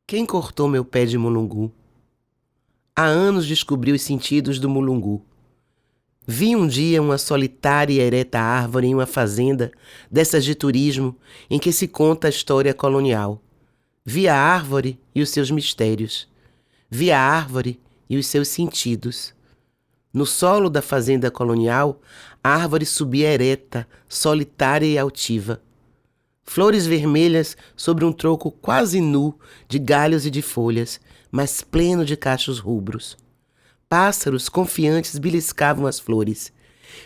Quem cortou meu pé de mulungu? Há anos descobri os sentidos do mulungu. Vi um dia uma solitária e ereta árvore em uma fazenda dessas de turismo em que se conta a história colonial. Vi a árvore e os seus mistérios. Vi a árvore e os seus sentidos. No solo da fazenda colonial, a árvore subia ereta, solitária e altiva. Flores vermelhas sobre um tronco quase nu de galhos e de folhas, mas pleno de cachos rubros. Pássaros confiantes beliscavam as flores.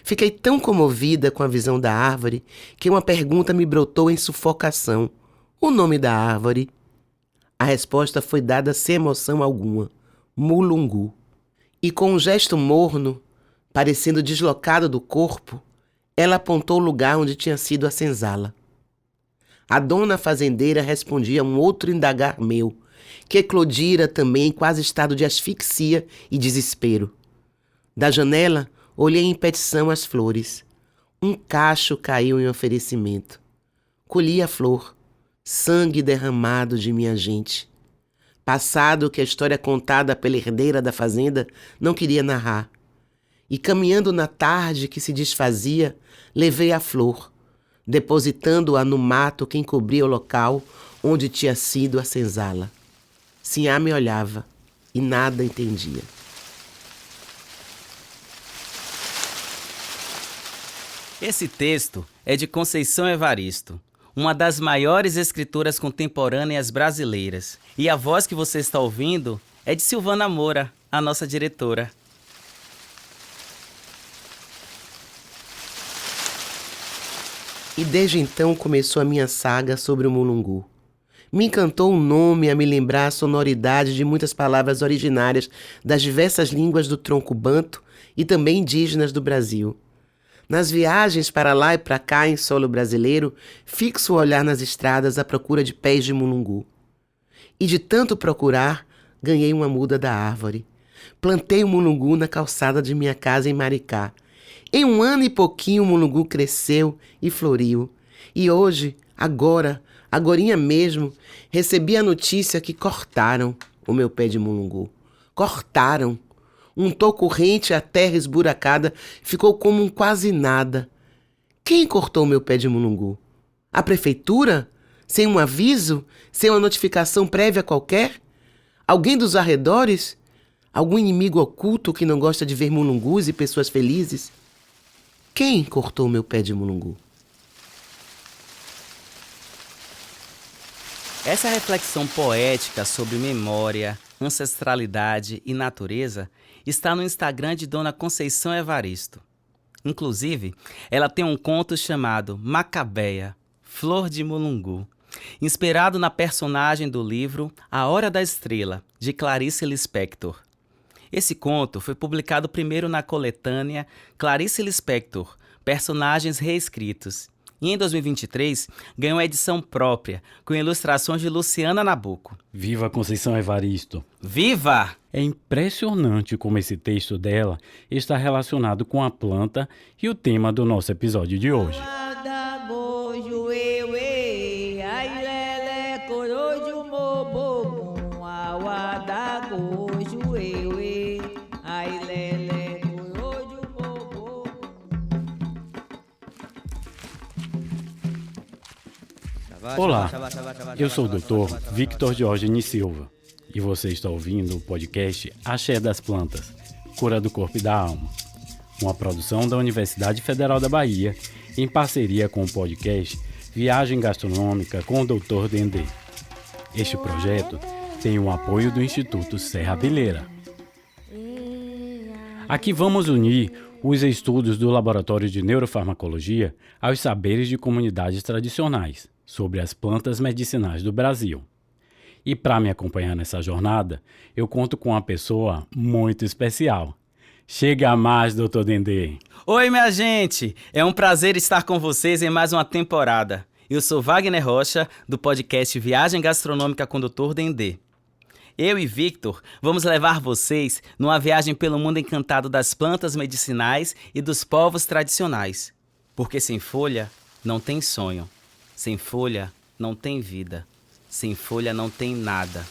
Fiquei tão comovida com a visão da árvore que uma pergunta me brotou em sufocação. O nome da árvore? A resposta foi dada sem emoção alguma. Mulungu. E com um gesto morno, parecendo deslocado do corpo, ela apontou o lugar onde tinha sido a senzala. A dona fazendeira respondia a um outro indagar meu, que eclodira também em quase estado de asfixia e desespero. Da janela, olhei em petição as flores. Um cacho caiu em oferecimento. Colhi a flor, sangue derramado de minha gente. Passado que a história contada pela herdeira da fazenda não queria narrar. E caminhando na tarde que se desfazia, levei a flor, depositando-a no mato que encobria o local onde tinha sido a senzala. Sinhá me olhava e nada entendia. Esse texto é de Conceição Evaristo, uma das maiores escritoras contemporâneas brasileiras. E a voz que você está ouvindo é de Silvana Moura, a nossa diretora. E desde então começou a minha saga sobre o mulungu. Me encantou o nome a me lembrar a sonoridade de muitas palavras originárias das diversas línguas do tronco banto e também indígenas do Brasil. Nas viagens para lá e para cá em solo brasileiro, fixo o olhar nas estradas à procura de pés de mulungu. E de tanto procurar, ganhei uma muda da árvore. Plantei o mulungu na calçada de minha casa em Maricá. Em 1 ano e pouquinho o mulungu cresceu e floriu. E hoje, agorinha mesmo, recebi a notícia que cortaram o meu pé de mulungu. Cortaram. Um toco rente, a terra esburacada, ficou como um quase nada. Quem cortou o meu pé de mulungu? A prefeitura? Sem um aviso? Sem uma notificação prévia qualquer? Alguém dos arredores? Algum inimigo oculto que não gosta de ver mulungus e pessoas felizes? Quem cortou meu pé de mulungu? Essa reflexão poética sobre memória, ancestralidade e natureza está no Instagram de Dona Conceição Evaristo. Inclusive, ela tem um conto chamado Macabeia, Flor de Mulungu, inspirado na personagem do livro A Hora da Estrela, de Clarice Lispector. Esse conto foi publicado primeiro na coletânea Clarice Lispector, Personagens Reescritos, e em 2023 ganhou a edição própria, com ilustrações de Luciana Nabuco. Viva Conceição Evaristo! Viva! É impressionante como esse texto dela está relacionado com a planta e o tema do nosso episódio de hoje. Olá, eu sou o Dr. Victor Diógenes Silva e você está ouvindo o podcast Axé das Plantas, Cura do Corpo e da Alma, uma produção da Universidade Federal da Bahia em parceria com o podcast Viagem Gastronômica com o Dr. Dendê. Este projeto tem o apoio do Instituto Serrabeleira. Aqui vamos unir os estudos do Laboratório de Neurofarmacologia aos saberes de comunidades tradicionais sobre as plantas medicinais do Brasil. E para me acompanhar nessa jornada, eu conto com uma pessoa muito especial. Chega mais, Dr. Dendê! Oi, minha gente! É um prazer estar com vocês em mais uma temporada. Eu sou Wagner Rocha, do podcast Viagem Gastronômica com Dr. Dendê. Eu e Victor vamos levar vocês numa viagem pelo mundo encantado das plantas medicinais e dos povos tradicionais. Porque sem folha não tem sonho. Sem folha não tem vida. Sem folha não tem nada.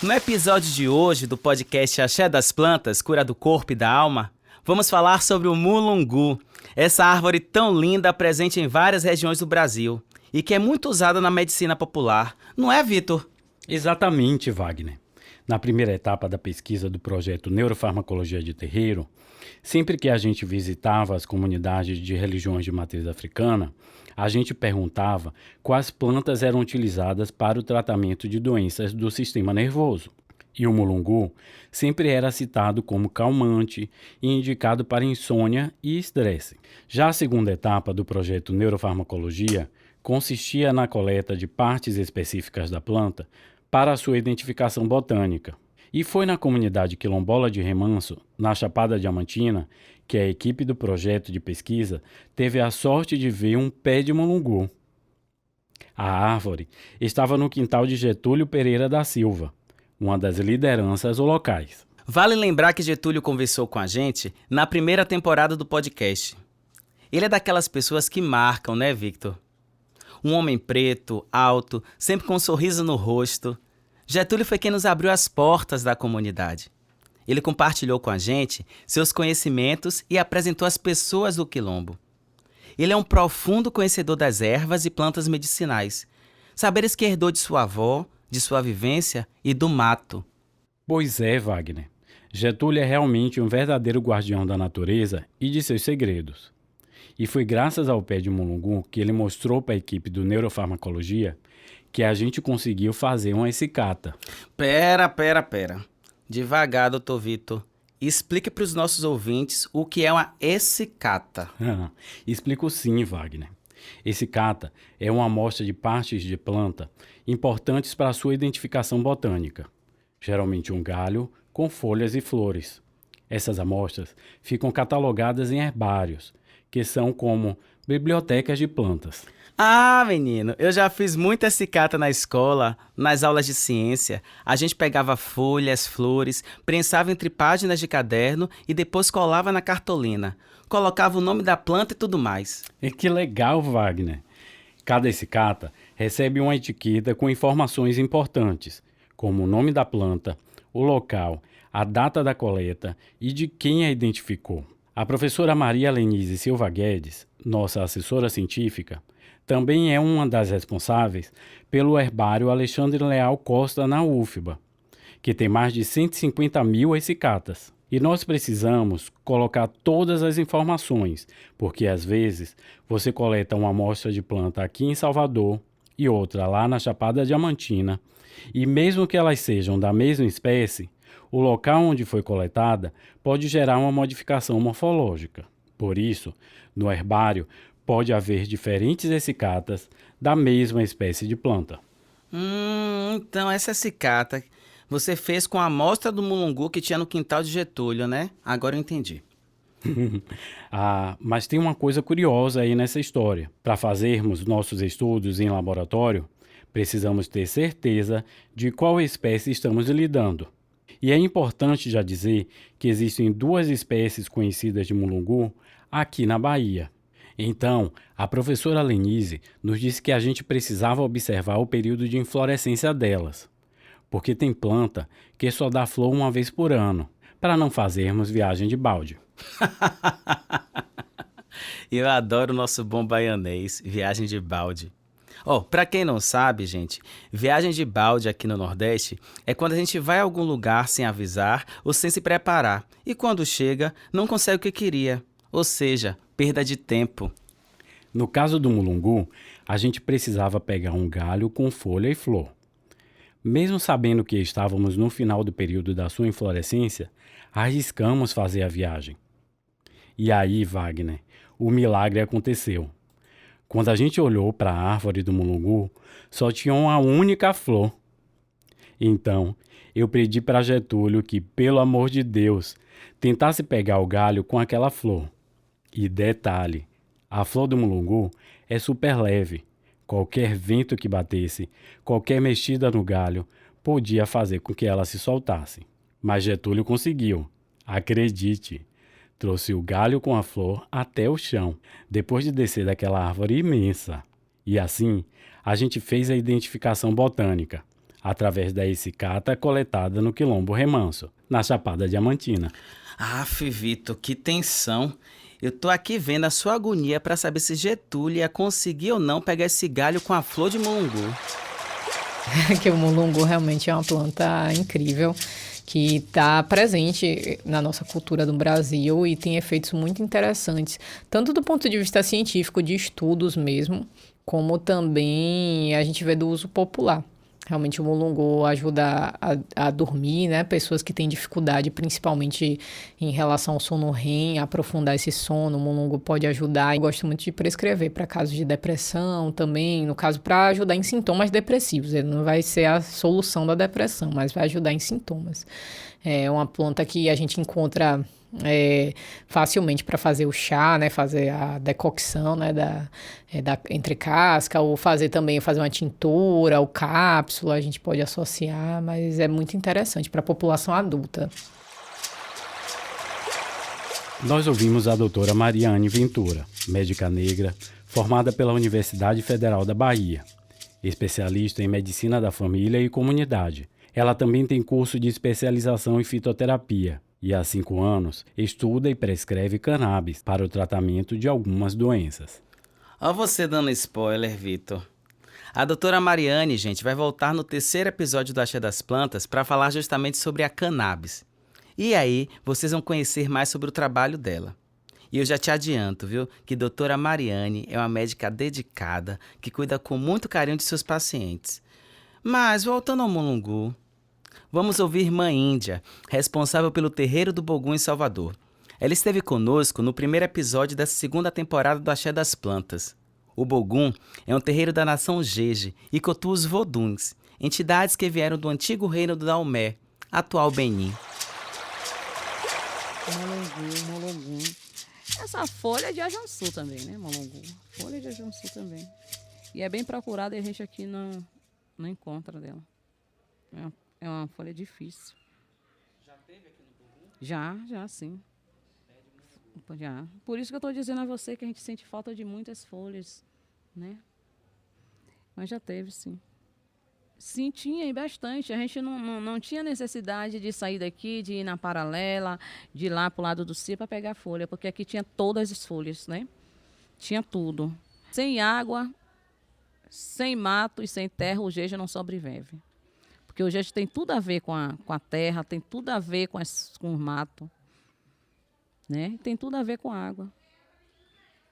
No episódio de hoje do podcast Axé das Plantas, Cura do Corpo e da Alma, vamos falar sobre o mulungu, essa árvore tão linda presente em várias regiões do Brasil e que é muito usada na medicina popular. Não é, Vitor? Exatamente, Wagner. Na primeira etapa da pesquisa do projeto Neurofarmacologia de Terreiro, sempre que a gente visitava as comunidades de religiões de matriz africana, a gente perguntava quais plantas eram utilizadas para o tratamento de doenças do sistema nervoso. E o mulungu sempre era citado como calmante e indicado para insônia e estresse. Já a segunda etapa do projeto Neurofarmacologia consistia na coleta de partes específicas da planta para a sua identificação botânica. E foi na comunidade quilombola de Remanso, na Chapada Diamantina, que a equipe do projeto de pesquisa teve a sorte de ver um pé de mulungu. A árvore estava no quintal de Getúlio Pereira da Silva, uma das lideranças locais. Vale lembrar que Getúlio conversou com a gente na primeira temporada do podcast. Ele é daquelas pessoas que marcam, né, Victor? Um homem preto, alto, sempre com um sorriso no rosto. Getúlio foi quem nos abriu as portas da comunidade. Ele compartilhou com a gente seus conhecimentos e apresentou as pessoas do quilombo. Ele é um profundo conhecedor das ervas e plantas medicinais, saberes que herdou de sua avó, de sua vivência e do mato. Pois é, Wagner. Getúlio é realmente um verdadeiro guardião da natureza e de seus segredos. E foi graças ao pé de mulungu que ele mostrou para a equipe do Neurofarmacologia que a gente conseguiu fazer uma essicata. Pera. Devagar, doutor Vitor. Explique para os nossos ouvintes o que é uma essicata. Explico sim, Wagner. Essicata é uma amostra de partes de planta importantes para a sua identificação botânica. Geralmente um galho com folhas e flores. Essas amostras ficam catalogadas em herbários, que são como bibliotecas de plantas. Ah, menino, eu já fiz muita essicata na escola, nas aulas de ciência. A gente pegava folhas, flores, prensava entre páginas de caderno e depois colava na cartolina. Colocava o nome da planta e tudo mais. E que legal, Wagner! Cada essicata recebe uma etiqueta com informações importantes, como o nome da planta, o local, a data da coleta e de quem a identificou. A professora Maria Lenise Silva Guedes, nossa assessora científica, também é uma das responsáveis pelo herbário Alexandre Leal Costa na UFBA, que tem mais de 150 mil essicatas. E nós precisamos colocar todas as informações, porque às vezes você coleta uma amostra de planta aqui em Salvador e outra lá na Chapada Diamantina, e mesmo que elas sejam da mesma espécie, o local onde foi coletada pode gerar uma modificação morfológica. Por isso, no herbário, pode haver diferentes essicatas da mesma espécie de planta. Então essa essicata você fez com a amostra do mulungu que tinha no quintal de Getúlio, né? Agora eu entendi. Mas tem uma coisa curiosa aí nessa história. Para fazermos nossos estudos em laboratório, precisamos ter certeza de qual espécie estamos lidando. E é importante já dizer que existem 2 espécies conhecidas de mulungu aqui na Bahia. Então, a professora Lenise nos disse que a gente precisava observar o período de inflorescência delas, porque tem planta que só dá flor uma vez por ano, para não fazermos viagem de balde. Eu adoro o nosso bom baianês, viagem de balde. Pra quem não sabe, gente, viagem de balde aqui no Nordeste é quando a gente vai a algum lugar sem avisar ou sem se preparar e quando chega não consegue o que queria, ou seja, perda de tempo. No caso do mulungu, a gente precisava pegar um galho com folha e flor. Mesmo sabendo que estávamos no final do período da sua inflorescência, arriscamos fazer a viagem. E aí, Wagner, o milagre aconteceu. Quando a gente olhou para a árvore do mulungu, só tinha uma única flor. Então, eu pedi para Getúlio que, pelo amor de Deus, tentasse pegar o galho com aquela flor. E detalhe, a flor do mulungu é super leve. Qualquer vento que batesse, qualquer mexida no galho, podia fazer com que ela se soltasse. Mas Getúlio conseguiu. Acredite. Trouxe o galho com a flor até o chão, depois de descer daquela árvore imensa. E assim, a gente fez a identificação botânica. através da ecicata coletada no Quilombo Remanso, na Chapada Diamantina. Aff, Vitor, que tensão. Eu tô aqui vendo a sua agonia para saber se Getúlio ia conseguir ou não pegar esse galho com a flor de mulungu. Que o mulungu realmente é uma planta incrível, que está presente na nossa cultura do Brasil e tem efeitos muito interessantes, tanto do ponto de vista científico, de estudos mesmo, como também a gente vê do uso popular. Realmente o mulungu ajuda a dormir, né? Pessoas que têm dificuldade, principalmente em relação ao sono REM, aprofundar esse sono, o mulungu pode ajudar. Eu gosto muito de prescrever para casos de depressão também, no caso para ajudar em sintomas depressivos. Ele não vai ser a solução da depressão, mas vai ajudar em sintomas. É uma planta que a gente encontra facilmente para fazer o chá, né, fazer a decocção, né, da entre casca, ou fazer uma tintura ou cápsula, a gente pode associar, mas é muito interessante para a população adulta. Nós ouvimos a doutora Mariane Ventura, médica negra, formada pela Universidade Federal da Bahia, especialista em medicina da família e comunidade. Ela também tem curso de especialização em fitoterapia e há 5 anos estuda e prescreve cannabis para o tratamento de algumas doenças. Ó você dando spoiler, Vitor. A doutora Mariane, gente, vai voltar no 3º episódio do Axé das Plantas para falar justamente sobre a cannabis. E aí, vocês vão conhecer mais sobre o trabalho dela. E eu já te adianto, viu, que doutora Mariane é uma médica dedicada que cuida com muito carinho de seus pacientes. Mas, voltando ao mulungu, vamos ouvir Mãe Índia, responsável pelo Terreiro do Bogum em Salvador. Ela esteve conosco no 1º episódio da 2ª temporada do Axé das Plantas. O Bogum é um terreiro da nação Jeje e cultua os voduns, entidades que vieram do antigo reino do Daomé, atual Benin. Molongu. Essa folha é de ajançu também, né, molongu? Folha de ajançu também. E é bem procurada e a gente aqui não encontra dela. É uma folha difícil. Já teve aqui no Bogum? Já, sim. Já. Por isso que eu estou dizendo a você que a gente sente falta de muitas folhas, né? Mas já teve, sim. Sim, tinha e bastante. A gente não tinha necessidade de sair daqui, de ir na paralela, de ir lá para o lado do cio para pegar folha, porque aqui tinha todas as folhas, né? Tinha tudo. Sem água, sem mato e sem terra, o Jeje não sobrevive. Porque o Jeje tem tudo a ver com a terra, tem tudo a ver com o mato, né? Tem tudo a ver com a água.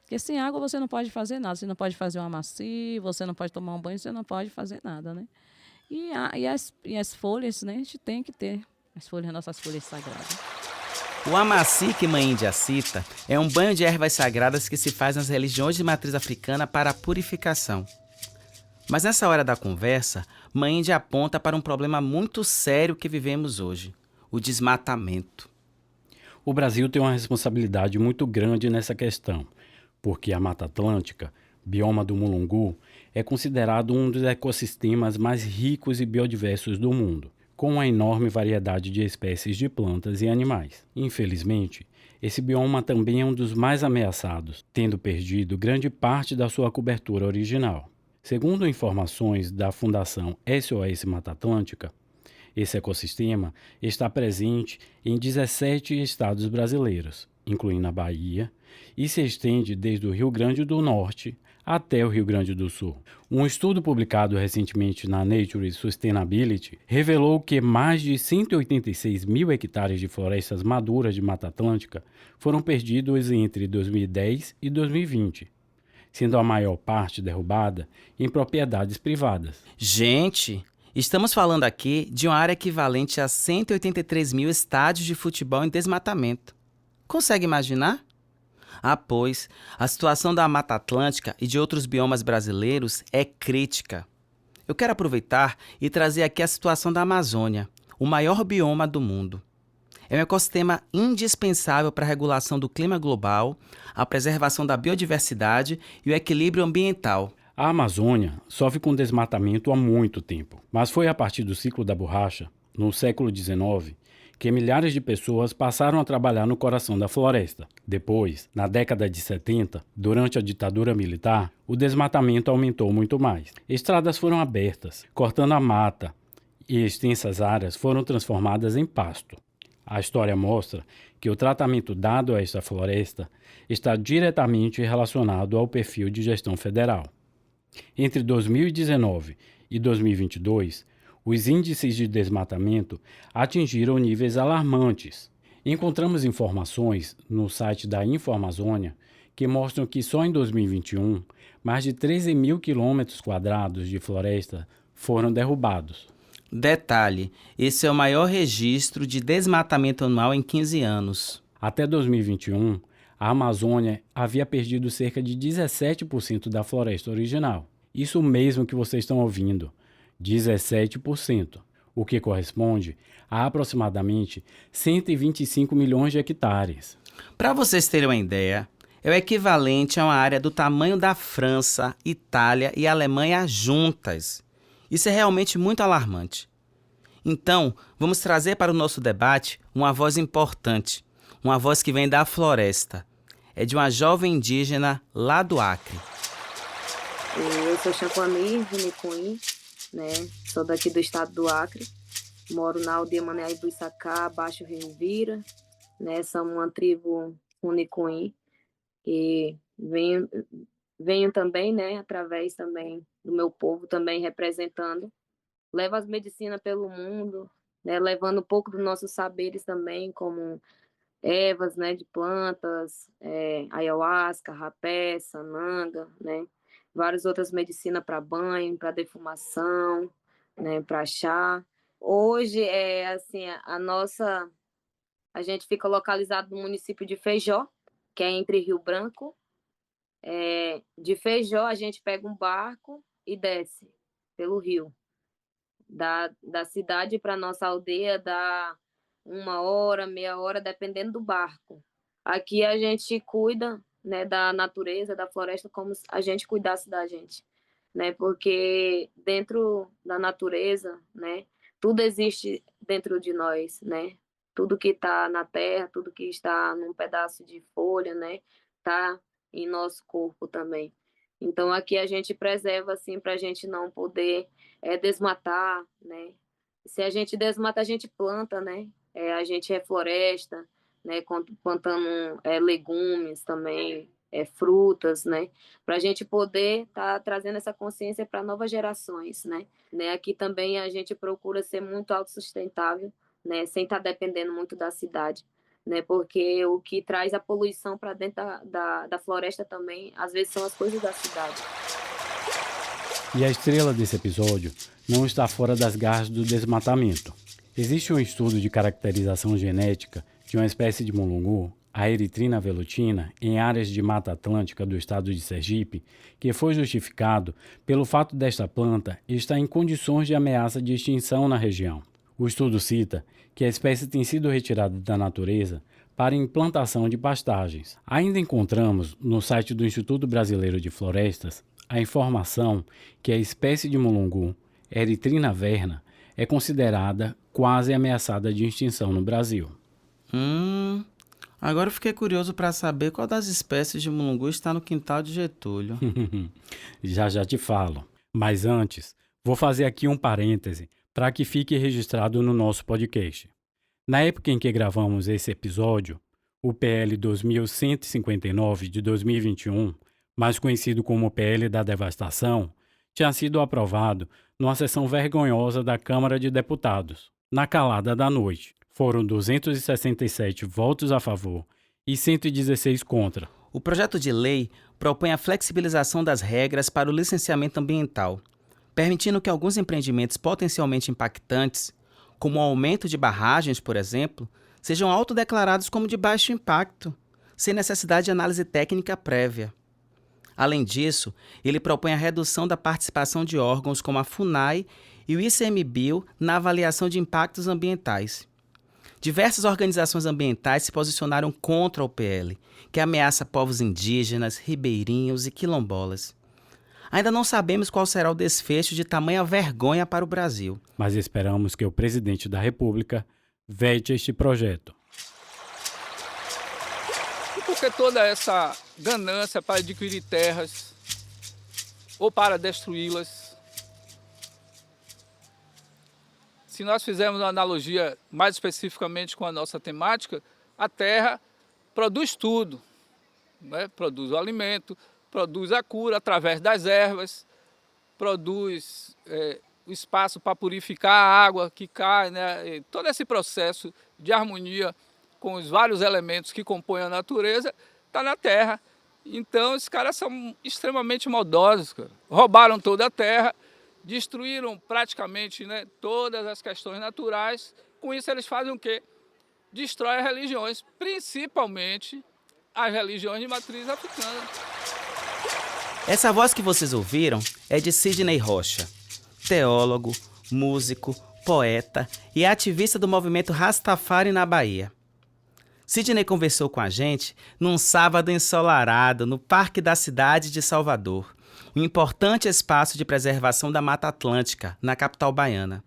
Porque sem água você não pode fazer nada. Você não pode fazer uma macia, você não pode tomar um banho, você não pode fazer nada, né? E as folhas, né? A gente tem que ter as folhas, nossas folhas sagradas. O amaci que Mãe Índia cita é um banho de ervas sagradas que se faz nas religiões de matriz africana para a purificação. Mas nessa hora da conversa, Mãe Índia aponta para um problema muito sério que vivemos hoje: o desmatamento. O Brasil tem uma responsabilidade muito grande nessa questão, porque a Mata Atlântica, bioma do mulungu, é considerado um dos ecossistemas mais ricos e biodiversos do mundo, com uma enorme variedade de espécies de plantas e animais. Infelizmente, esse bioma também é um dos mais ameaçados, tendo perdido grande parte da sua cobertura original. Segundo informações da Fundação SOS Mata Atlântica, esse ecossistema está presente em 17 estados brasileiros, incluindo a Bahia, e se estende desde o Rio Grande do Norte até o Rio Grande do Sul. Um estudo publicado recentemente na Nature Sustainability revelou que mais de 186 mil hectares de florestas maduras de Mata Atlântica foram perdidos entre 2010 e 2020, sendo a maior parte derrubada em propriedades privadas. Gente, estamos falando aqui de uma área equivalente a 183 mil estádios de futebol em desmatamento. Consegue imaginar? Ah, pois, a situação da Mata Atlântica e de outros biomas brasileiros é crítica. Eu quero aproveitar e trazer aqui a situação da Amazônia, o maior bioma do mundo. É um ecossistema indispensável para a regulação do clima global, a preservação da biodiversidade e o equilíbrio ambiental. A Amazônia sofre com desmatamento há muito tempo, mas foi a partir do ciclo da borracha, no século XIX, que milhares de pessoas passaram a trabalhar no coração da floresta. Depois, na década de 70, durante a ditadura militar, o desmatamento aumentou muito mais. Estradas foram abertas, cortando a mata e extensas áreas foram transformadas em pasto. A história mostra que o tratamento dado a esta floresta está diretamente relacionado ao perfil de gestão federal. Entre 2019 e 2022, os índices de desmatamento atingiram níveis alarmantes. Encontramos informações no site da Informazônia que mostram que só em 2021, mais de 13 mil quilômetros quadrados de floresta foram derrubados. Detalhe, esse é o maior registro de desmatamento anual em 15 anos. Até 2021, a Amazônia havia perdido cerca de 17% da floresta original. Isso mesmo que vocês estão ouvindo, 17%, o que corresponde a aproximadamente 125 milhões de hectares. Para vocês terem uma ideia, é o equivalente a uma área do tamanho da França, Itália e Alemanha juntas. Isso é realmente muito alarmante. Então, vamos trazer para o nosso debate uma voz importante, uma voz que vem da floresta. É de uma jovem indígena lá do Acre. Eu sou Chapuami Runicuim, né? Sou daqui do estado do Acre. Moro na aldeia Mané Ibuissacá, Baixo Rio Vira, né? Somos uma tribo Runicuim e venho também, né? Através também do meu povo, também representando. Levo as medicinas pelo mundo, né? Levando um pouco dos nossos saberes também, como ervas, né? De plantas, ayahuasca, rapé, sananga, né? Várias outras medicinas para banho, para defumação, né? Para chá. Hoje, assim, a gente fica localizado no município de Feijó, que é entre Rio Branco. De Feijó, a gente pega um barco e desce pelo rio. Da cidade para nossa aldeia dá 1 hora, meia hora, dependendo do barco. Aqui a gente cuida, né, da natureza, da floresta, como se a gente cuidasse da gente, né? Porque dentro da natureza, né, tudo existe dentro de nós, né? Tudo que está na terra, tudo que está num pedaço de folha, né, está em nosso corpo também. Então aqui a gente preserva assim para a gente não poder desmatar, né? Se a gente desmata, a gente planta, né? A gente refloresta, né? Plantando legumes também, frutas, né? Para a gente poder estar trazendo essa consciência para novas gerações, né? Aqui também a gente procura ser muito autossustentável, né? Sem estar dependendo muito da cidade, né? Porque o que traz a poluição para dentro da floresta também, às vezes, são as coisas da cidade. E a estrela desse episódio não está fora das garras do desmatamento. Existe um estudo de caracterização genética de uma espécie de mulungu, a Erythrina velutina, em áreas de Mata Atlântica do estado de Sergipe, que foi justificado pelo fato desta planta estar em condições de ameaça de extinção na região. O estudo cita que a espécie tem sido retirada da natureza para implantação de pastagens. Ainda encontramos no site do Instituto Brasileiro de Florestas a informação que a espécie de mulungu, Erythrina verna, é considerada quase ameaçada de extinção no Brasil. Agora eu fiquei curioso para saber qual das espécies de mulungu está no quintal de Getúlio. Já te falo. Mas antes, vou fazer aqui um parêntese para que fique registrado no nosso podcast. Na época em que gravamos esse episódio, o PL 2159 de 2021, mais conhecido como PL da Devastação, tinha sido aprovado numa sessão vergonhosa da Câmara de Deputados. Na calada da noite, foram 267 votos a favor e 116 contra. O projeto de lei propõe a flexibilização das regras para o licenciamento ambiental, permitindo que alguns empreendimentos potencialmente impactantes, como o aumento de barragens, por exemplo, sejam autodeclarados como de baixo impacto, sem necessidade de análise técnica prévia. Além disso, ele propõe a redução da participação de órgãos como a FUNAI e o ICMBio na avaliação de impactos ambientais. Diversas organizações ambientais se posicionaram contra o PL, que ameaça povos indígenas, ribeirinhos e quilombolas. Ainda não sabemos qual será o desfecho de tamanha vergonha para o Brasil. Mas esperamos que o presidente da República vete este projeto. E por que toda essa ganância para adquirir terras ou para destruí-las? se nós fizermos uma analogia mais especificamente com a nossa temática, a terra produz tudo, né? Produz o alimento, produz a cura através das ervas, produz o espaço para purificar a água que cai, né? E todo esse processo de harmonia com os vários elementos que compõem a natureza está na terra. Então, esses caras são extremamente maldosos, cara. Roubaram toda a terra, destruíram praticamente, né, todas as questões naturais. Com isso, eles fazem o quê? Destrói as religiões, principalmente as religiões de matriz africana. Essa voz que vocês ouviram é de Sidney Rocha, teólogo, músico, poeta e ativista do movimento Rastafari na Bahia. Sidney conversou com a gente num sábado ensolarado no Parque da Cidade de Salvador, um importante espaço de preservação da Mata Atlântica, na capital baiana,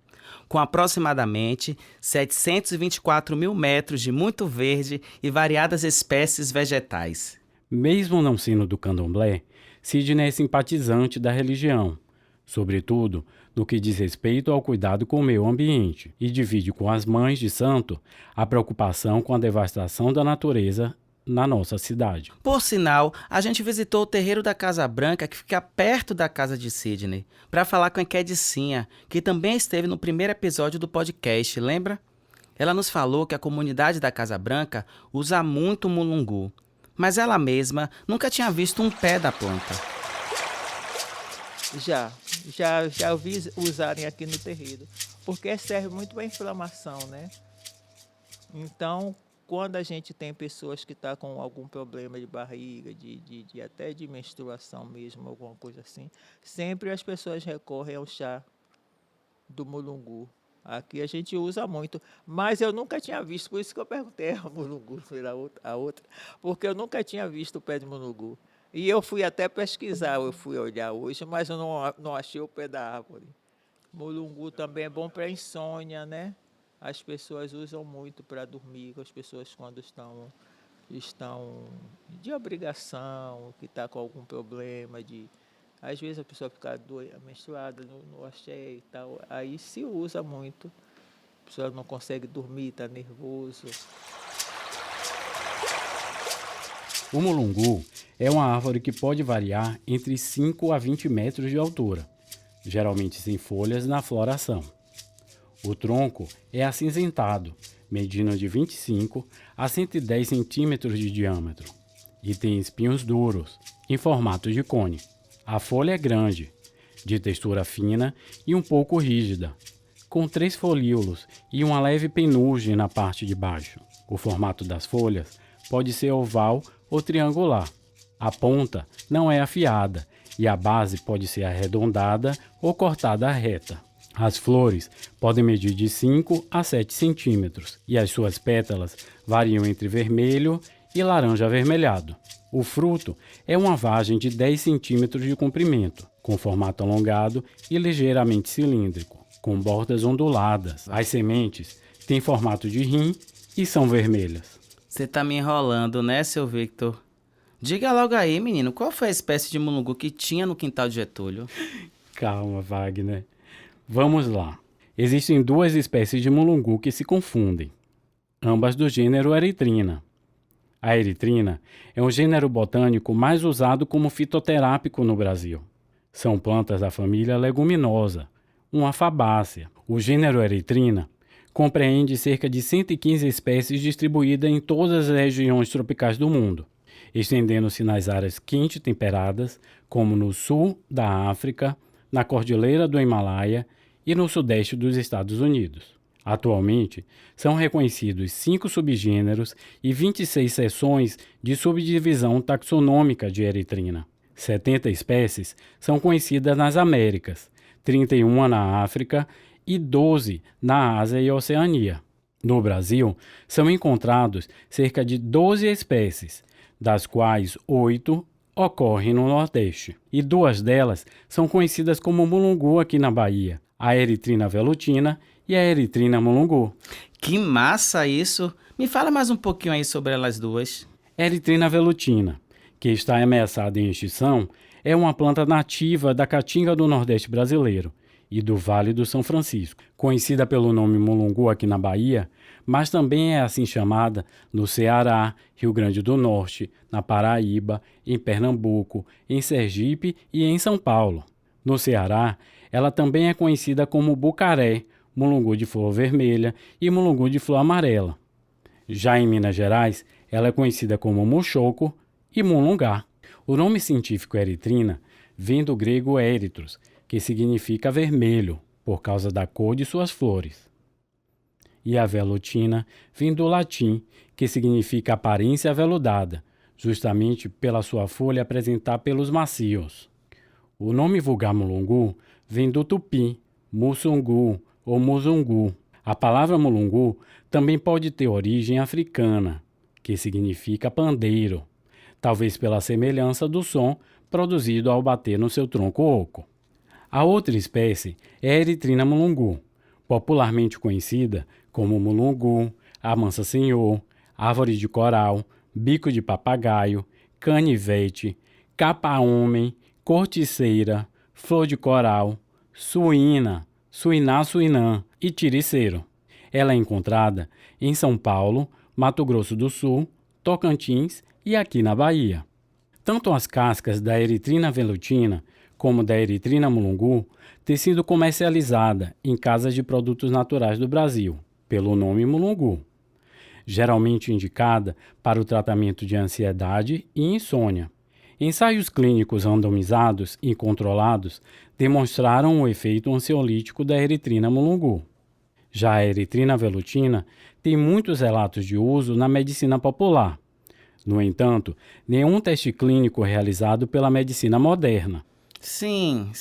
com aproximadamente 724 mil metros de muito verde e variadas espécies vegetais. Mesmo não sendo do candomblé, Sidney é simpatizante da religião, sobretudo no que diz respeito ao cuidado com o meio ambiente, e divide com as mães de santo a preocupação com a devastação da natureza na nossa cidade. Por sinal, a gente visitou o terreiro da Casa Branca, que fica perto da casa de Sidney, para falar com a Kedicinha, que também esteve no primeiro episódio do podcast, lembra? Ela nos falou que a comunidade da Casa Branca usa muito o mulungu, mas ela mesma nunca tinha visto um pé da planta. Já ouvi usarem aqui no terreiro, porque serve muito para inflamação, né? Então, quando a gente tem pessoas que estão com algum problema de barriga, até de menstruação mesmo, alguma coisa assim, sempre as pessoas recorrem ao chá do mulungu. Aqui a gente usa muito, mas eu nunca tinha visto, por isso que eu perguntei a mulungu, a outra, porque eu nunca tinha visto o pé de mulungu. E eu fui até pesquisar, eu fui olhar hoje, mas eu não achei o pé da árvore. Mulungu também é bom para insônia, né? As pessoas usam muito para dormir, as pessoas quando estão de obrigação, que está com algum problema, às vezes a pessoa fica menstruada no axé e tal, aí se usa muito. A pessoa não consegue dormir, está nervoso. O mulungu é uma árvore que pode variar entre 5 a 20 metros de altura, geralmente sem folhas na floração. O tronco é acinzentado, medindo de 25 a 110 centímetros de diâmetro, e tem espinhos duros, em formato de cone. A folha é grande, de textura fina e um pouco rígida, com 3 folíolos e uma leve penugem na parte de baixo. O formato das folhas pode ser oval ou triangular. A ponta não é afiada e a base pode ser arredondada ou cortada reta. As flores podem medir de 5 a 7 centímetros e as suas pétalas variam entre vermelho e laranja avermelhado. O fruto é uma vagem de 10 centímetros de comprimento, com formato alongado e ligeiramente cilíndrico, com bordas onduladas. As sementes têm formato de rim e são vermelhas. Você tá me enrolando, né, seu Victor? Diga logo aí, menino, qual foi a espécie de mulungu que tinha no quintal de Getúlio? Calma, Wagner. Vamos lá. Existem 2 espécies de mulungu que se confundem, ambas do gênero Erythrina. A eritrina é um gênero botânico mais usado como fitoterápico no Brasil. São plantas da família leguminosa, uma fabácea. O gênero Erythrina compreende cerca de 115 espécies distribuídas em todas as regiões tropicais do mundo, estendendo-se nas áreas quente temperadas, como no sul da África, na Cordilheira do Himalaia e no sudeste dos Estados Unidos. Atualmente, são reconhecidos 5 subgêneros e 26 seções de subdivisão taxonômica de Erythrina. 70 espécies são conhecidas nas Américas, 31 na África e 12 na Ásia e Oceania. No Brasil, são encontrados cerca de 12 espécies, das quais 8 ocorrem no Nordeste, e 2 delas são conhecidas como mulungu aqui na Bahia, a Erythrina velutina e a Erythrina mulungu. Que massa isso! Me fala mais um pouquinho aí sobre elas duas. Erythrina velutina, que está ameaçada em extinção, é uma planta nativa da caatinga do Nordeste brasileiro e do Vale do São Francisco, conhecida pelo nome mulungu aqui na Bahia, mas também é assim chamada no Ceará, Rio Grande do Norte, na Paraíba, em Pernambuco, em Sergipe e em São Paulo. No Ceará, ela também é conhecida como bucaré, mulungu de flor vermelha e mulungu de flor amarela. Já em Minas Gerais, ela é conhecida como muxoco e mulungá. O nome científico eritrina vem do grego erythros, que significa vermelho, por causa da cor de suas flores. E a velutina vem do latim, que significa aparência aveludada, justamente pela sua folha apresentar pelos macios. O nome vulgar mulungu vem do tupi, mussungu ou muzungu. A palavra mulungu também pode ter origem africana, que significa pandeiro, talvez pela semelhança do som produzido ao bater no seu tronco oco. A outra espécie é a Eritrina mulungu, popularmente conhecida como mulungu, amansa-senhor, árvore de coral, bico de papagaio, canivete, capa-homem, corticeira, flor de coral, suína, suiná-suinã e tiriceiro. Ela é encontrada em São Paulo, Mato Grosso do Sul, Tocantins e aqui na Bahia. Tanto as cascas da Eritrina velutina como da Eritrina mulungu têm sido comercializada em casas de produtos naturais do Brasil, pelo nome mulungu, geralmente indicada para o tratamento de ansiedade e insônia. Ensaios clínicos randomizados e controlados demonstraram o efeito ansiolítico da Eritrina mulungu. Já a Eritrina velutina tem muitos relatos de uso na medicina popular. No entanto, nenhum teste clínico realizado pela medicina moderna. Sim,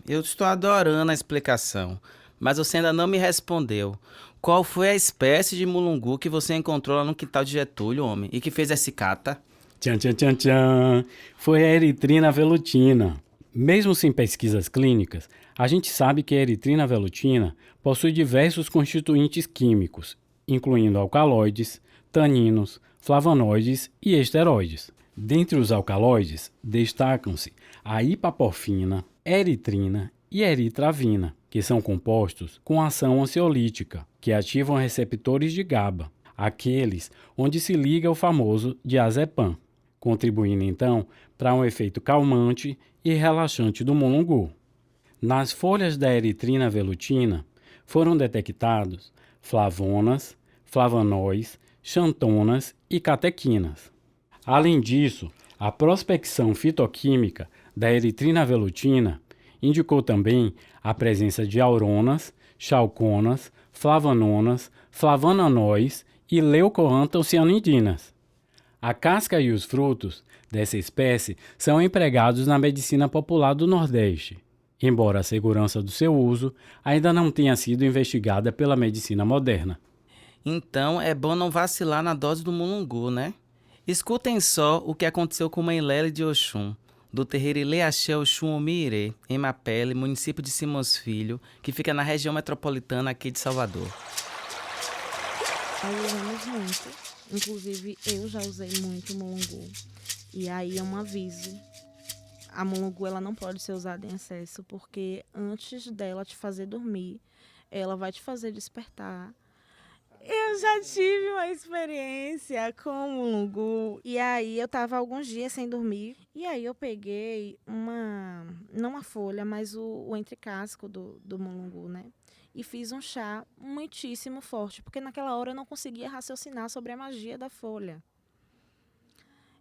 eu estou adorando a explicação, mas você ainda não me respondeu. Qual foi a espécie de mulungu que você encontrou lá no quintal de Getúlio, homem, e que fez esse cata? Tchan, tchan, tchan, tchan. Foi a Eritrina velutina. Mesmo sem pesquisas clínicas, a gente sabe que a Eritrina velutina possui diversos constituintes químicos, incluindo alcaloides, taninos, flavonoides e esteroides. Dentre os alcaloides, destacam-se a ipaporfina, eritrina e eritravina, que são compostos com ação ansiolítica, que ativam receptores de GABA, aqueles onde se liga o famoso diazepam, contribuindo então para um efeito calmante e relaxante do mulungu. Nas folhas da Eritrina velutina foram detectados flavonas, flavonóis, xantonas e catequinas. Além disso, a prospecção fitoquímica da Eritrina velutina indicou também a presença de auronas, chalconas, flavanonas, flavanonóis e leucoantocianidinas. A casca e os frutos dessa espécie são empregados na medicina popular do Nordeste, embora a segurança do seu uso ainda não tenha sido investigada pela medicina moderna. Então é bom não vacilar na dose do mulungu, né? Escutem só o que aconteceu com Mãe Lele de Oxum, do terreiro Ileaxé Oxum Omiirê, em Mapele, município de Simões Filho, que fica na região metropolitana aqui de Salvador. Aí usamos muito. Inclusive, eu já usei muito mulungu. E aí é um aviso. A mulungu, ela não pode ser usada em excesso, porque antes dela te fazer dormir, ela vai te fazer despertar. Eu já tive uma experiência com o mulungu. E aí eu tava alguns dias sem dormir. E aí eu peguei não uma folha, mas o entrecasco do mulungu, né? E fiz um chá muitíssimo forte, porque naquela hora eu não conseguia raciocinar sobre a magia da folha.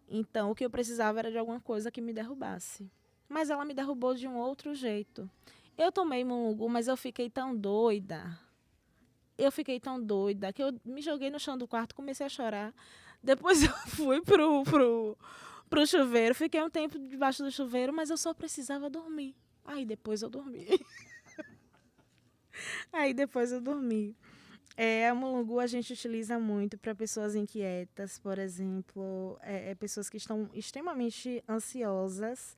Então, o que eu precisava era de alguma coisa que me derrubasse. Mas ela me derrubou de um outro jeito. Eu tomei mulungu, mas eu fiquei tão doida. Que eu me joguei no chão do quarto, comecei a chorar. Depois eu fui pro chuveiro, fiquei um tempo debaixo do chuveiro, mas eu só precisava dormir. Aí depois eu dormi. A mulungu a gente utiliza muito para pessoas inquietas, por exemplo, pessoas que estão extremamente ansiosas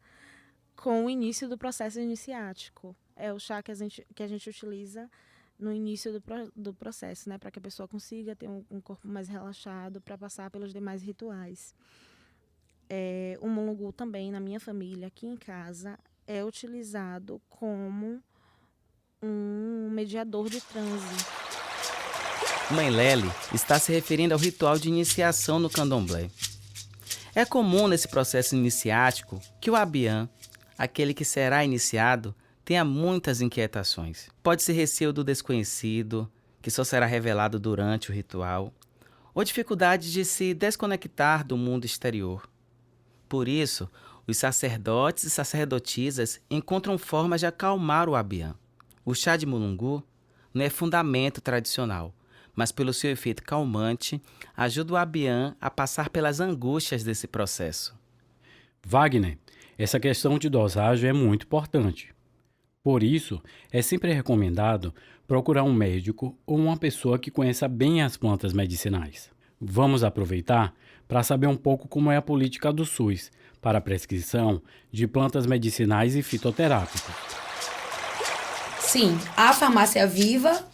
com o início do processo iniciático. É o chá que a gente utiliza no início do processo, né, para que a pessoa consiga ter um corpo mais relaxado para passar pelos demais rituais. O mulungu também, na minha família, aqui em casa, é utilizado como mediador de transe. Mãe Lely está se referindo ao ritual de iniciação no candomblé. É comum nesse processo iniciático que o abiã, aquele que será iniciado, tenha muitas inquietações. Pode ser receio do desconhecido, que só será revelado durante o ritual, ou dificuldade de se desconectar do mundo exterior. Por isso, os sacerdotes e sacerdotisas encontram formas de acalmar o abiã. O chá de mulungu não é fundamento tradicional, mas pelo seu efeito calmante, ajuda o abiã a passar pelas angústias desse processo. Wagner, essa questão de dosagem é muito importante. Por isso, é sempre recomendado procurar um médico ou uma pessoa que conheça bem as plantas medicinais. Vamos aproveitar para saber um pouco como é a política do SUS para a prescrição de plantas medicinais e fitoterápicas. Sim, a farmácia viva,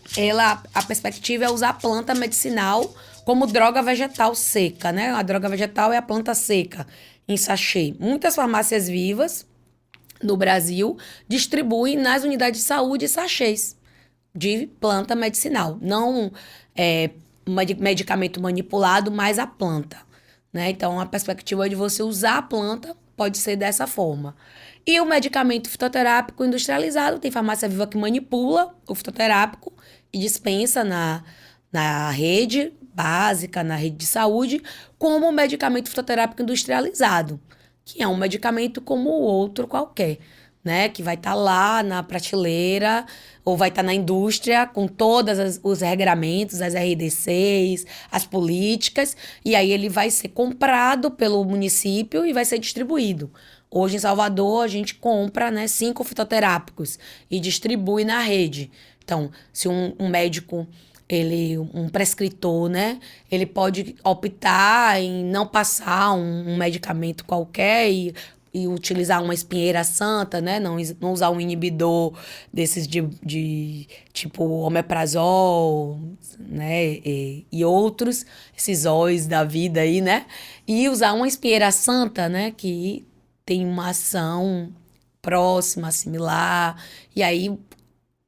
a perspectiva é usar a planta medicinal como droga vegetal seca, né? A droga vegetal é a planta seca, em sachê. Muitas farmácias vivas no Brasil distribuem nas unidades de saúde sachês de planta medicinal. Não medicamento manipulado, mas a planta, né? Então, a perspectiva de você usar a planta pode ser dessa forma. E o medicamento fitoterápico industrializado, tem farmácia viva que manipula o fitoterápico e dispensa na rede básica, na rede de saúde, como o medicamento fitoterápico industrializado, que é um medicamento como o outro qualquer, né? Que vai estar lá na prateleira ou vai estar na indústria com todos os regramentos, as RDCs, as políticas, e aí ele vai ser comprado pelo município e vai ser distribuído. Hoje em Salvador a gente compra, né, 5 fitoterápicos e distribui na rede. Então, se um médico, um prescritor, né, ele pode optar em não passar um medicamento qualquer e utilizar uma espinheira santa, né, não usar um inibidor desses de tipo omeprazol, né, e outros, esses óis da vida aí, né, e usar uma espinheira santa, né, que tem uma ação próxima, similar, e aí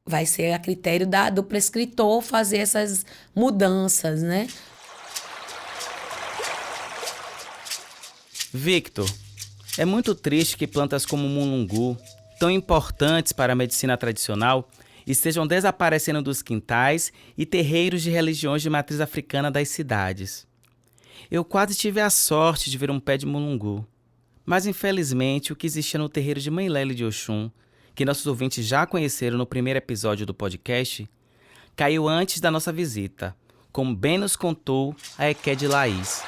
vai ser a critério do prescritor fazer essas mudanças, né? Victor, é muito triste que plantas como o mulungu, tão importantes para a medicina tradicional, estejam desaparecendo dos quintais e terreiros de religiões de matriz africana das cidades. Eu quase tive a sorte de ver um pé de mulungu, mas infelizmente o que existia no terreiro de Mãe Lely de Oxum, que nossos ouvintes já conheceram no primeiro episódio do podcast, caiu antes da nossa visita, como bem nos contou a Eké de Laís.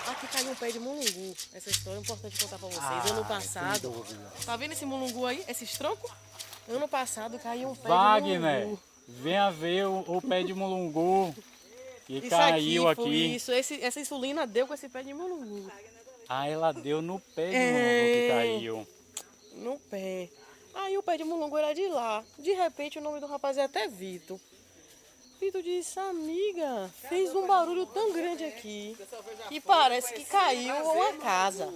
Aqui caiu um pé de mulungu. Essa história é importante contar pra vocês. Ano passado, tá vendo esse mulungu aí? Esses troncos? Ano passado caiu um pé de mulungu. Venha ver o pé de mulungu que Isso caiu aqui. Isso, essa insulina deu com esse pé de mulungu. Ela deu no pé de mulungu que caiu. No pé. Aí o pé de mulungu era de lá. De repente o nome do rapaz é até Vitor. Vitor disse, amiga, fez um barulho tão grande aqui que parece que caiu uma casa.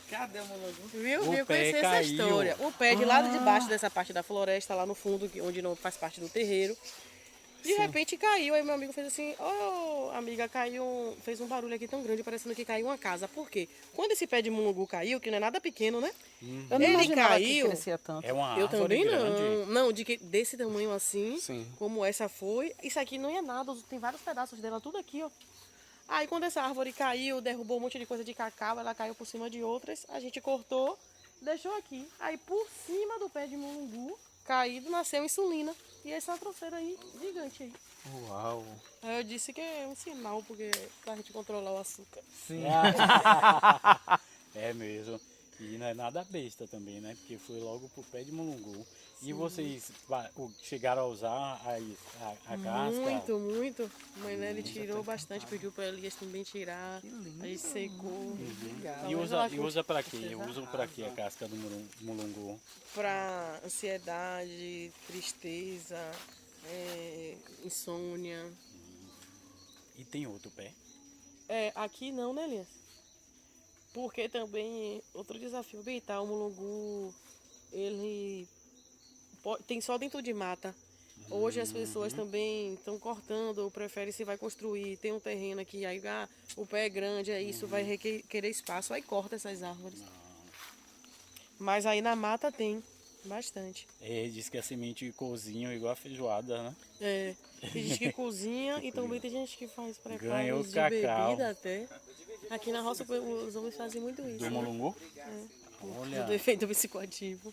Cadê o mulungu? Viu conhecer essa história. O pé de lá de baixo dessa parte da floresta, lá no fundo, onde não faz parte do terreiro. De repente caiu, aí meu amigo fez assim, amiga, fez um barulho aqui tão grande, parecendo que caiu uma casa. Por quê? Quando esse pé de mulungu caiu, que não é nada pequeno, né? Eu não ele caiu. Que crescia tanto. É uma Eu árvore também grande. não, desse tamanho assim, Sim. como essa foi. Isso aqui não é nada, tem vários pedaços dela, tudo aqui, ó. Aí quando essa árvore caiu, derrubou um monte de coisa de cacau, ela caiu por cima de outras, a gente cortou, deixou aqui. Aí por cima do pé de mulungu, caído, nasceu insulina. E essa trouxeira aí, gigante aí. Uau! Aí eu disse que é um sinal, porque pra gente controlar o açúcar. Sim. É mesmo. E não é nada besta também, né? Porque foi logo pro pé de mulungu. Sim. E vocês chegaram a usar a casca? Muito. A mãe Lely tirou bastante, pediu pra Elias também tirar. Aí secou. E usa pra quê? Usam pra quê a casca do mulungu? Pra ansiedade, tristeza, insônia. E tem outro pé? Aqui não, né, Elias? Porque também, outro desafio ambiental, o mulungu, ele tem só dentro de mata. Hoje as pessoas também estão cortando, ou preferem se vai construir, tem um terreno aqui, aí o pé é grande, isso vai requerer espaço, aí corta essas árvores. Mas aí na mata tem bastante. Diz que a semente cozinha igual a feijoada, né? Tem gente que cozinha e também tem gente que faz Ganha o preparos de cacau. bebida até. Aqui na roça os homens fazem muito isso. Do mulungu? Olha. Do efeito psicoativo.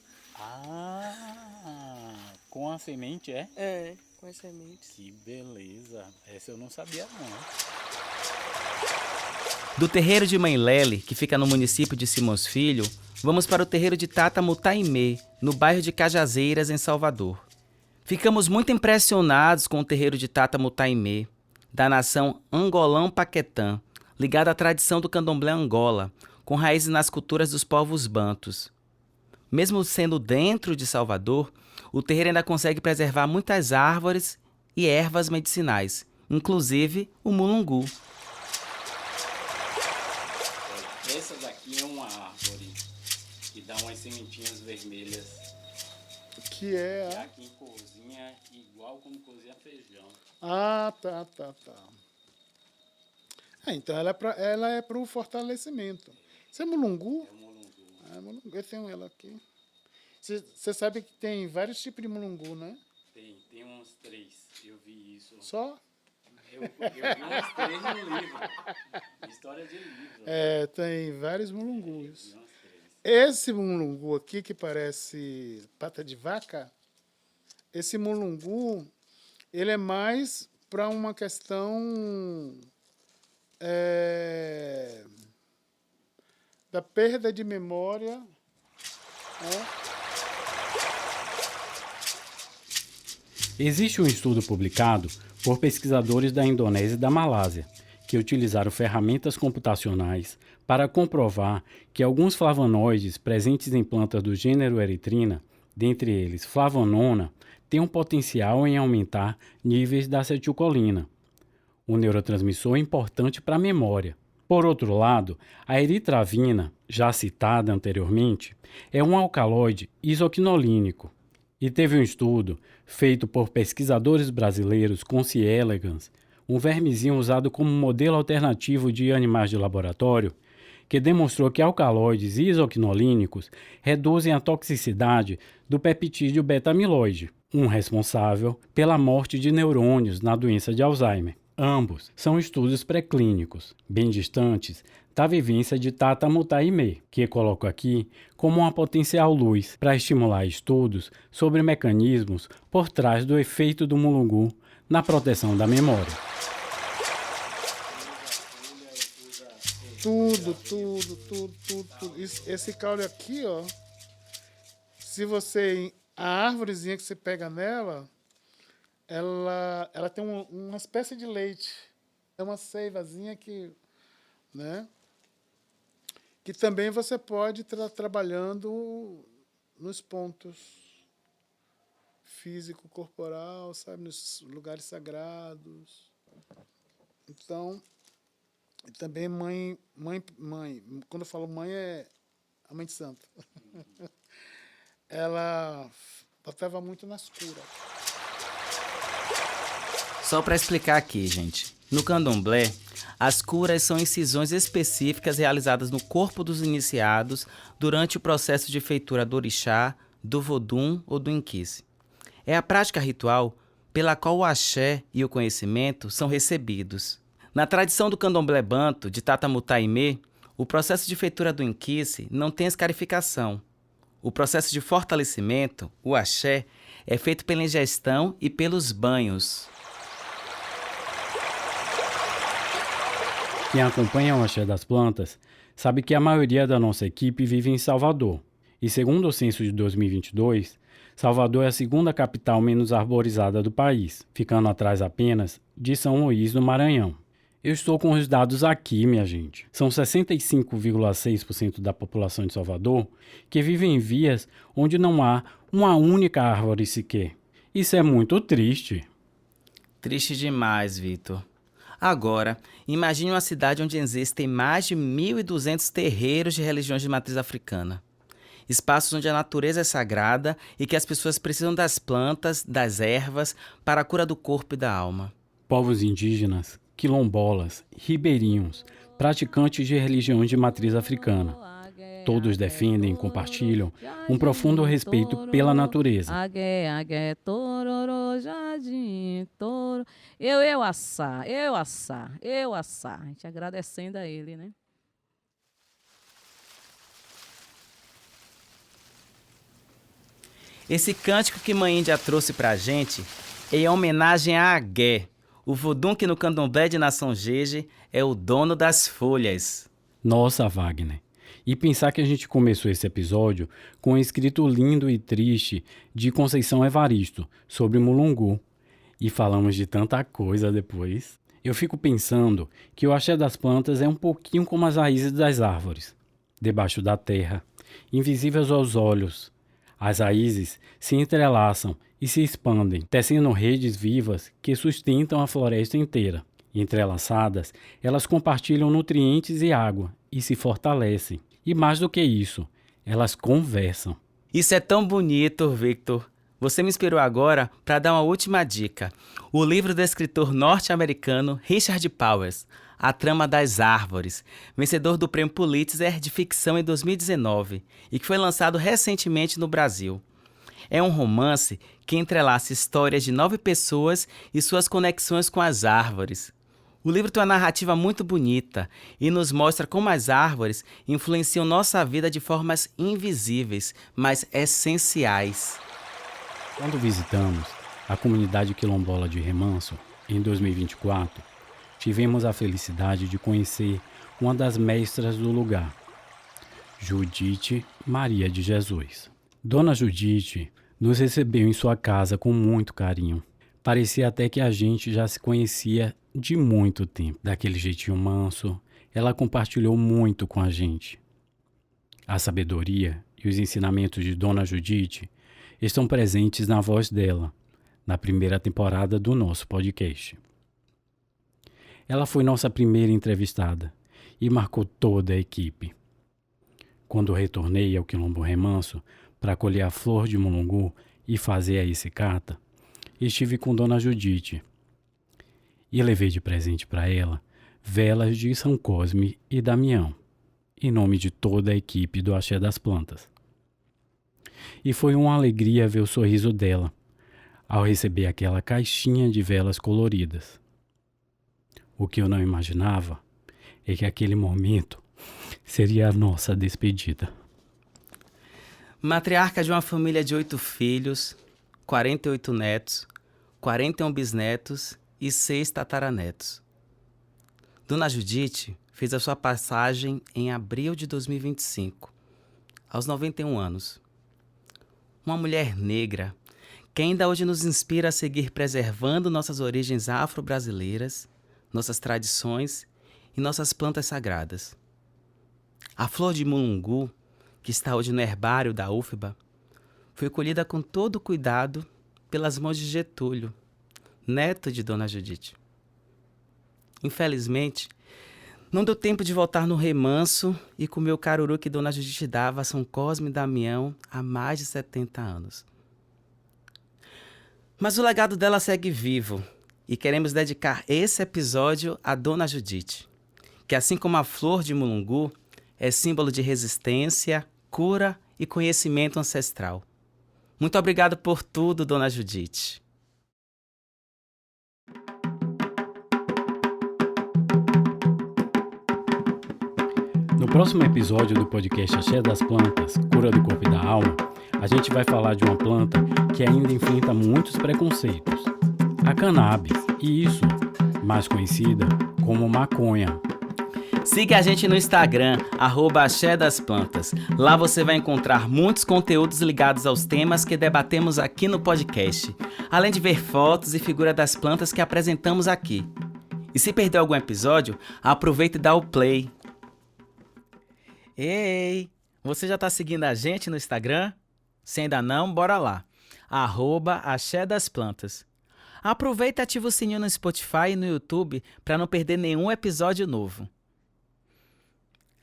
Com a semente, é? Com as sementes. Que beleza. Essa eu não sabia, não. Do terreiro de Mãe Lele, que fica no município de Simões Filho, vamos para o terreiro de Tata Mutaimê, no bairro de Cajazeiras, em Salvador. Ficamos muito impressionados com o terreiro de Tata Mutaimê, da nação Angolão-Paquetã, ligado à tradição do candomblé Angola, com raízes nas culturas dos povos bantus. Mesmo sendo dentro de Salvador, o terreiro ainda consegue preservar muitas árvores e ervas medicinais, inclusive o mulungu. Essa daqui é uma árvore que dá umas sementinhas vermelhas. Que é E aqui cozinha igual como cozinha feijão. Tá. Então ela é para o fortalecimento. Isso é mulungu? É mulungu. Eu tenho ela aqui. Você sabe que tem vários tipos de mulungu, né? Tem uns 3. Eu vi isso. Só? Eu vi uns 3 no livro. História de livro. Tem vários mulungus. Esse mulungu aqui, que parece pata de vaca, esse mulungu, ele é mais para uma questão da perda de memória, né? Existe um estudo publicado por pesquisadores da Indonésia e da Malásia, que utilizaram ferramentas computacionais para comprovar que alguns flavonoides presentes em plantas do gênero Erythrina, dentre eles flavonona, têm um potencial em aumentar níveis da acetilcolina, um neurotransmissor importante para a memória. Por outro lado, a eritravina, já citada anteriormente, é um alcaloide isoquinolínico. E teve um estudo feito por pesquisadores brasileiros com C. elegans, um vermezinho usado como modelo alternativo de animais de laboratório, que demonstrou que alcaloides isoquinolínicos reduzem a toxicidade do peptídeo beta-amiloide, um responsável pela morte de neurônios na doença de Alzheimer. Ambos são estudos pré-clínicos, bem distantes da vivência de Tata Mutaimê, que coloco aqui como uma potencial luz para estimular estudos sobre mecanismos por trás do efeito do mulungu na proteção da memória. Tudo. Esse caule aqui, ó, se você... A árvorezinha que você pega nela, ela tem uma espécie de leite. É uma seivazinha que, né? Que também você pode estar trabalhando nos pontos físico-corporal, sabe? Nos lugares sagrados. Então, também mãe, quando eu falo mãe, é a mãe de santo. Ela botava muito nas curas. Só para explicar aqui, gente. No candomblé, as curas são incisões específicas realizadas no corpo dos iniciados durante o processo de feitura do orixá, do vodum ou do inquice. É a prática ritual pela qual o axé e o conhecimento são recebidos. Na tradição do candomblé banto, de Tata Mutaimê, o processo de feitura do inquice não tem escarificação. O processo de fortalecimento, o axé, é feito pela ingestão e pelos banhos. Quem acompanha o Axé das Plantas sabe que a maioria da nossa equipe vive em Salvador. E segundo o censo de 2022, Salvador é a segunda capital menos arborizada do país, ficando atrás apenas de São Luís, no Maranhão. Eu estou com os dados aqui, minha gente. São 65,6% da população de Salvador que vive em vias onde não há uma única árvore sequer. Isso é muito triste. Triste demais, Vitor. Agora, imagine uma cidade onde existem mais de 1.200 terreiros de religiões de matriz africana. espaços onde a natureza é sagrada e que as pessoas precisam das plantas, das ervas, para a cura do corpo e da alma. Povos indígenas, quilombolas, ribeirinhos, praticantes de religiões de matriz africana. Todos defendem e compartilham um profundo respeito pela natureza. A gente agradecendo a ele, né? Esse cântico que Mãe Índia trouxe pra gente é em homenagem a Agué, o vodum que no candomblé de Nação Jeje é o dono das folhas. Nossa, Wagner. E pensar que a gente começou esse episódio com um escrito lindo e triste de Conceição Evaristo sobre Mulungu. E falamos de tanta coisa depois. Eu fico pensando que o axé das plantas é um pouquinho como as raízes das árvores, debaixo da terra, invisíveis aos olhos. As raízes se entrelaçam e se expandem, tecendo redes vivas que sustentam a floresta inteira. Entrelaçadas, elas compartilham nutrientes e água e se fortalecem. E mais do que isso, elas conversam. Isso é tão bonito, Victor. Você me inspirou agora para dar uma última dica. O livro do escritor norte-americano Richard Powers, A Trama das Árvores, vencedor do Prêmio Pulitzer de Ficção em 2019 e que foi lançado recentemente no Brasil. É um romance que entrelaça histórias de 9 pessoas e suas conexões com as árvores. O livro tem uma narrativa muito bonita e nos mostra como as árvores influenciam nossa vida de formas invisíveis, mas essenciais. Quando visitamos a comunidade quilombola de Remanso, em 2024, tivemos a felicidade de conhecer uma das mestras do lugar, Judite Maria de Jesus. Dona Judite nos recebeu em sua casa com muito carinho. Parecia até que a gente já se conhecia de muito tempo. Daquele jeitinho manso, ela compartilhou muito com a gente. A sabedoria e os ensinamentos de Dona Judite estão presentes na voz dela, na primeira temporada do nosso podcast. Ela foi nossa primeira entrevistada e marcou toda a equipe. Quando retornei ao Quilombo Remanso para colher a flor de mulungu e fazer a icicata, estive com Dona Judite e levei de presente para ela velas de São Cosme e Damião, em nome de toda a equipe do Axé das Plantas. E foi uma alegria ver o sorriso dela ao receber aquela caixinha de velas coloridas. O que eu não imaginava é que aquele momento seria a nossa despedida. Matriarca de uma família de 8 filhos, 48 netos, 41 bisnetos e 6 tataranetos. Dona Judite fez a sua passagem em abril de 2025, aos 91 anos. Uma mulher negra que ainda hoje nos inspira a seguir preservando nossas origens afro-brasileiras, nossas tradições e nossas plantas sagradas. A flor de mulungu, que está hoje no herbário da UFBA, foi colhida com todo cuidado pelas mãos de Getúlio, neto de Dona Judite. Infelizmente, não deu tempo de voltar no Remanso e comer o caruru que Dona Judite dava a São Cosme e Damião há mais de 70 anos. Mas o legado dela segue vivo e queremos dedicar esse episódio a Dona Judite, que assim como a flor de mulungu, é símbolo de resistência, cura e conhecimento ancestral. Muito obrigado por tudo, Dona Judite. No próximo episódio do podcast Axé das Plantas, Cura do Corpo e da Alma, a gente vai falar de uma planta que ainda enfrenta muitos preconceitos. A cannabis, e isso, mais conhecida como maconha. Siga a gente no Instagram, @Axé das Plantas. Lá você vai encontrar muitos conteúdos ligados aos temas que debatemos aqui no podcast, além de ver fotos e figuras das plantas que apresentamos aqui. E se perdeu algum episódio, aproveita e dá o play. Ei, você já tá seguindo a gente no Instagram? Se ainda não, bora lá. @Axé das Plantas. Aproveita e ativa o sininho no Spotify e no YouTube para não perder nenhum episódio novo.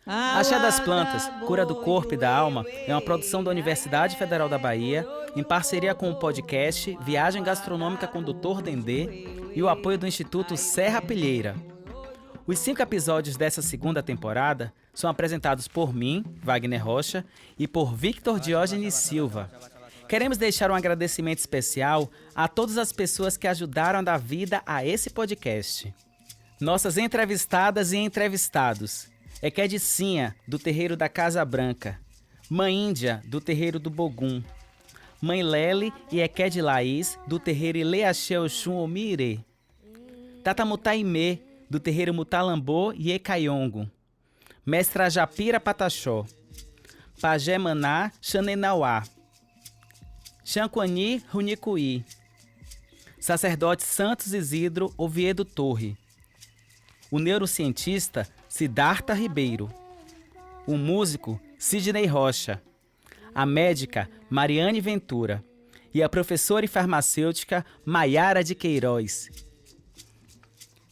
Axé das Plantas, Cura do Corpo e da Alma é uma produção da Universidade Federal da Bahia, em parceria com o podcast Viagem Gastronômica com Dr. Dendê e o apoio do Instituto Serra Pilheira. Os 5 episódios dessa segunda temporada são apresentados por mim, Wagner Rocha, e por Victor Diógenes Silva. Queremos deixar um agradecimento especial a todas as pessoas que ajudaram a dar vida a esse podcast. Nossas entrevistadas e entrevistados: Equedicinha, do Terreiro da Casa Branca; Mãe Índia, do Terreiro do Bogum; Mãe Lele e Equed Laís, do Terreiro Ileaxé Oxum Omire; Tata Mutaimê, do Terreiro Mutalambô e Ecayongo; Mestra Japira Pataxó; Pajé Maná Xanenauá; Xanquani Runicuí; Sacerdote Santos Isidro Oviedo Torre; o neurocientista Siddhartha Ribeiro; o músico Sidney Rocha; a médica Mariane Ventura e a professora e farmacêutica Maiara de Queiroz.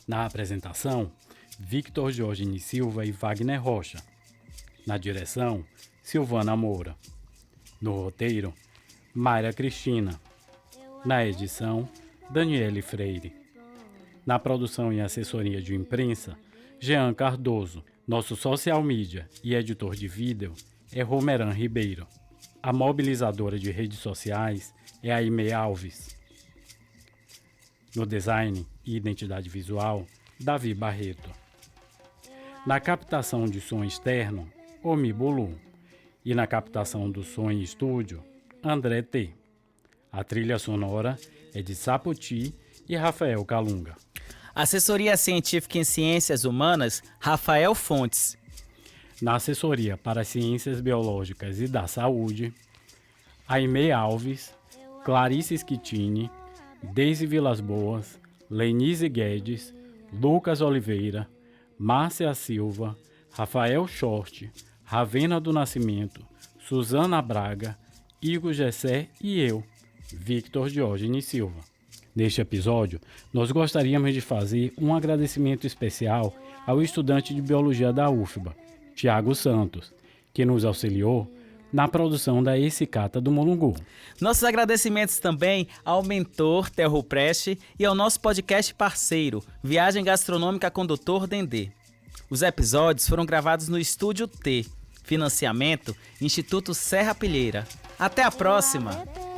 Na apresentação, Victor Diógenes Silva e Wagner Rocha. Na direção, Silvana Moura. No roteiro, Mayra Cristina. Na edição, Daniele Freire. Na produção e assessoria de imprensa, Jean Cardoso. Nosso social media e editor de vídeo é Romeran Ribeiro. A mobilizadora de redes sociais é Aimee Alves. No design e identidade visual, Davi Barreto. Na captação de som externo, Omi Bolu. E na captação do som em estúdio, André T. A trilha sonora é de Sapoti e Rafael Calunga. Assessoria Científica em Ciências Humanas, Rafael Fontes. Na assessoria para Ciências Biológicas e da Saúde, Aimee Alves, Clarice Schettini, Deise Vilas Boas, Lenise Guedes, Lucas Oliveira, Márcia Silva, Rafael Short, Ravena do Nascimento, Suzana Braga, Igor Gessé e eu, Victor Diógenes Silva. Neste episódio, nós gostaríamos de fazer um agradecimento especial ao estudante de Biologia da UFBA, Tiago Santos, que nos auxiliou na produção da Ecicata do Mulungu. Nossos agradecimentos também ao mentor Terro Preste e ao nosso podcast parceiro, Viagem Gastronômica com Dr. Dendê. Os episódios foram gravados no Estúdio T, financiamento Instituto Serra Pilheira. Até a próxima!